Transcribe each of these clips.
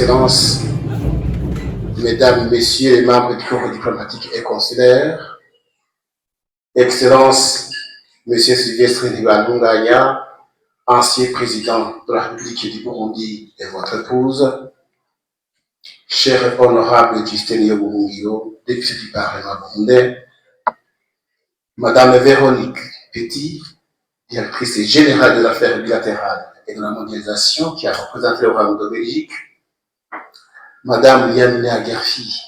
Excellences, Mesdames, Messieurs les membres du corps diplomatique et consulaire, Excellences, Monsieur Sylvestre Ntibantunganya, ancien président de la République du Burundi et votre épouse, cher honorable Justin Yobungio, député du Parlement burundais, Madame Véronique Petit, directrice générale de l'affaires bilatérales et de la mondialisation, qui a représenté le Royaume de Belgique, Madame Yamina Gerfi,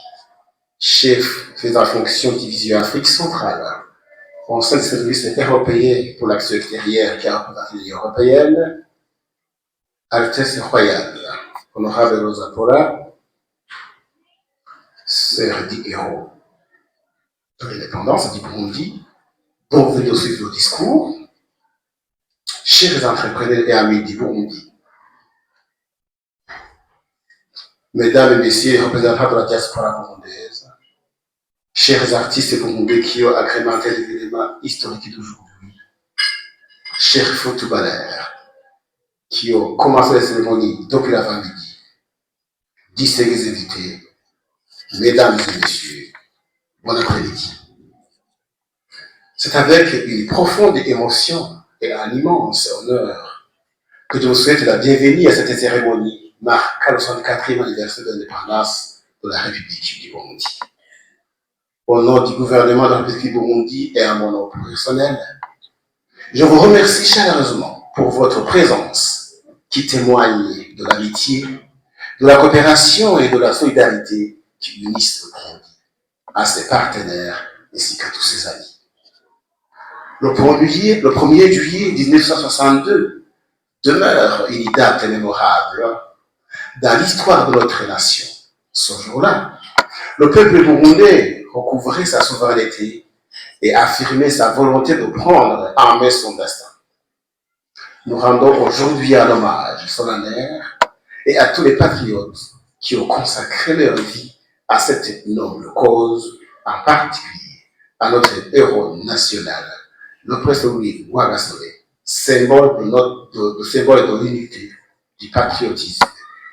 chef faisant fonction division Afrique centrale, au sein du service européen pour l'action extérieure qui a représenté l'Union européenne, Altesse royale, honorable Rosa Pola, sœur du héros de l'indépendance du Burundi, dont vous venez de suivre le discours, chers entrepreneurs et amis du Burundi, Mesdames et Messieurs les représentants de la diaspora burundaise, chers artistes burundais qui ont agrémenté les événements historiques d'aujourd'hui, chers footballeurs qui ont commencé les cérémonies depuis l'avant-midi, distingués invités, Mesdames et Messieurs, bon après-midi. C'est avec une profonde émotion et un immense honneur que je vous souhaite la bienvenue à cette cérémonie marquant le 64e anniversaire de l'indépendance de la République du Burundi. Au nom du gouvernement de la République du Burundi et à mon nom personnel, je vous remercie chaleureusement pour votre présence qui témoigne de l'amitié, de la coopération et de la solidarité qui unissent le Burundi à ses partenaires ainsi qu'à tous ses amis. Le 1er juillet 1962 demeure une date mémorable dans l'histoire de notre nation. Ce jour-là, le peuple burundais recouvrait sa souveraineté et affirmait sa volonté de prendre en main son destin. Nous rendons aujourd'hui un hommage solennel et à tous les patriotes qui ont consacré leur vie à cette noble cause, en particulier à notre héros national, le prince Louis Rwagasore, symbole de l'unité, du patriotisme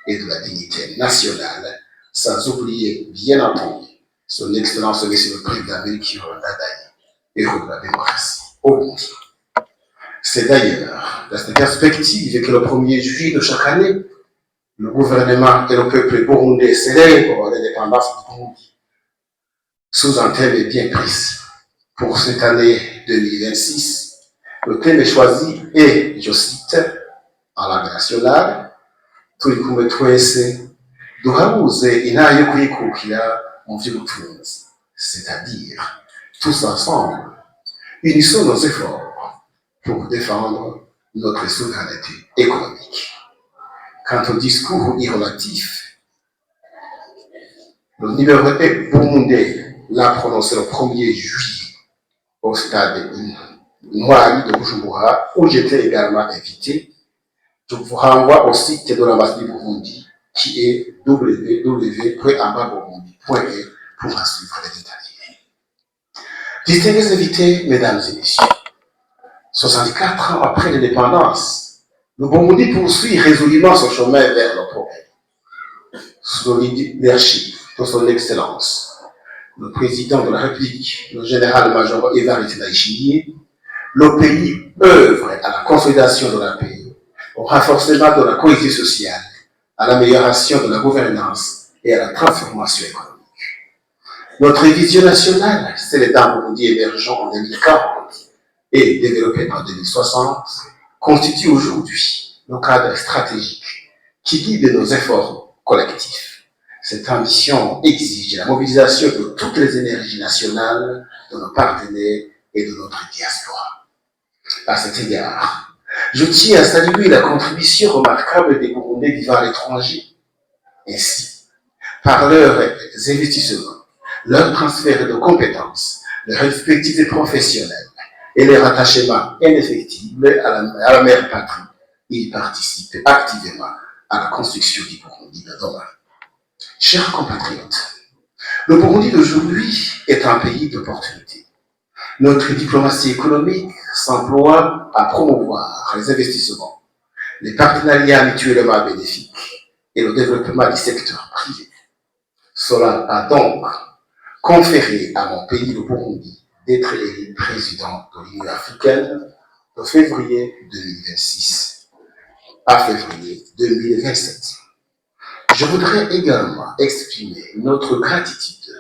et de la dignité nationale, sans oublier, bien entendu, son Excellence Monsieur le Président Melchior Ndadaye, héros de la démocratie au Burundi. C'est d'ailleurs dans cette perspective que le 1er juillet de chaque année, le gouvernement et le peuple burundais célèbrent l'indépendance du Burundi sous un thème bien précis. Pour cette année 2026, le thème choisi est, je cite, en langue nationale, turi kumwe twese duhabuze intara yo kwikukira mu vy'ubutunzi, c'est-à-dire tous ensemble unissons nos efforts pour défendre notre souveraineté économique. Quant au discours irrelatif, le numéro 1 burundais l'a prononcé le 1er juillet au stade Ntwari de Bujumbura, où j'étais également invité. Je vous renvoie au site de l'ambassade du Burundi, qui est www.ambaburundi.e pour en suivre les détails. Distingués invités, mesdames et messieurs, 64 ans après l'indépendance, le Burundi poursuit résolument son chemin vers le progrès. Sous le leadership de son Excellence, le président de la République, le général-major Évariste Ndayishimiye, le pays œuvre à la consolidation de la paix, au renforcement de la cohésion sociale, à l'amélioration de la gouvernance et à la transformation économique. Notre vision nationale, c'est l'État Burundi émergent en 2040 et développé en 2060, constitue aujourd'hui le cadre stratégique qui guide nos efforts collectifs. Cette ambition exige la mobilisation de toutes les énergies nationales, de nos partenaires et de notre diaspora. À cet égard, je tiens à saluer la contribution remarquable des Burundais vivant à l'étranger. Ainsi, par leurs investissements, leur transfert de compétences, leur expertise professionnelle et leur attachement indéfectible à la mère patrie, ils participent activement à la construction du Burundi de demain. Chers compatriotes, le Burundi d'aujourd'hui est un pays d'opportunités. Notre diplomatie économique s'emploie à promouvoir les investissements, les partenariats mutuellement bénéfiques et le développement du secteur privé. Cela a donc conféré à mon pays, le Burundi, d'être élu président de l'Union africaine de février 2026 à février 2027. Je voudrais également exprimer notre gratitude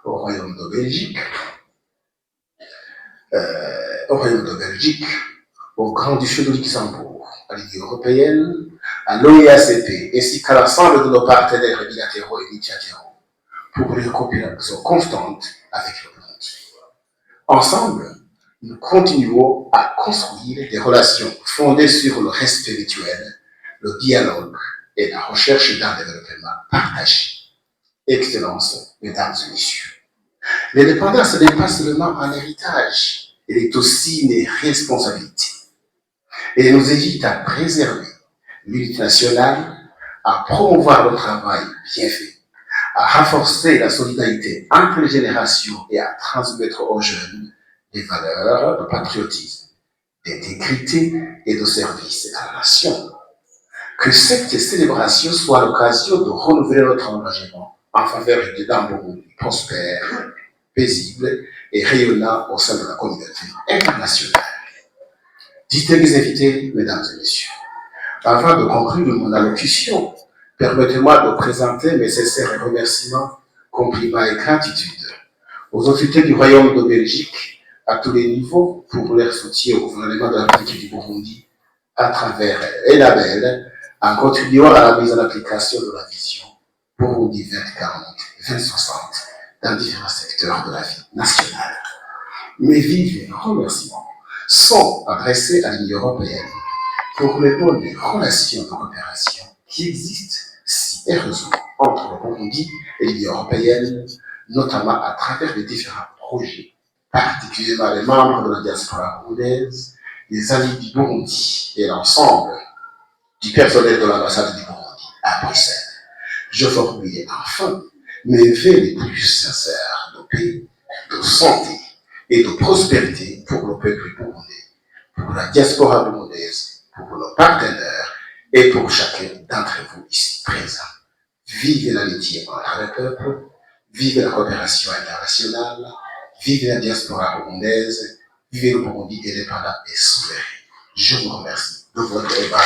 au Royaume de Belgique, au Grand-Duché de Luxembourg, à l'Union européenne, à l'OIACP, ainsi qu'à l'ensemble de nos partenaires bilatéraux et multilatéraux pour les coopérations constantes avec le Burundi. Ensemble, nous continuons à construire des relations fondées sur le respect mutuel, le dialogue et la recherche d'un développement partagé. Excellence, mesdames et messieurs. L'indépendance n'est pas seulement un héritage, elle est aussi une responsabilité. Elle nous invite à préserver l'unité nationale, à promouvoir le travail bien fait, à renforcer la solidarité entre les générations et à transmettre aux jeunes des valeurs de patriotisme, d'intégrité et de service à la nation. Que cette célébration soit l'occasion de renouveler notre engagement en faveur d'un Burundi prospère, paisible et rayonnant au sein de la communauté internationale. Distingués invités, mesdames et messieurs, avant de conclure mon allocution, permettez-moi de présenter mes sincères remerciements, compliments et gratitude aux autorités du Royaume de Belgique à tous les niveaux pour leur soutien au gouvernement de la République du Burundi à travers ENABEL, en contribuant à la mise en application de la vision Burundi 2040, 2060 dans différents secteurs de la vie nationale. Mes vifs remerciements sont adressés à l'Union européenne pour les bonnes relations de coopération qui existent si heureusement entre le Burundi et l'Union européenne, notamment à travers les différents projets, particulièrement les membres de la diaspora burundaise, les alliés du Burundi et l'ensemble du personnel de l'ambassade du Burundi à Bruxelles. Je formule enfin mes vœux les plus sincères de paix, de santé et de prospérité pour le peuple burundais, pour la diaspora burundaise, pour nos partenaires et pour chacun d'entre vous ici présents. Vive l'amitié entre les peuples, vive la coopération internationale, vive la diaspora burundaise, vive le Burundi indépendant et souverain. Je vous remercie de votre débat.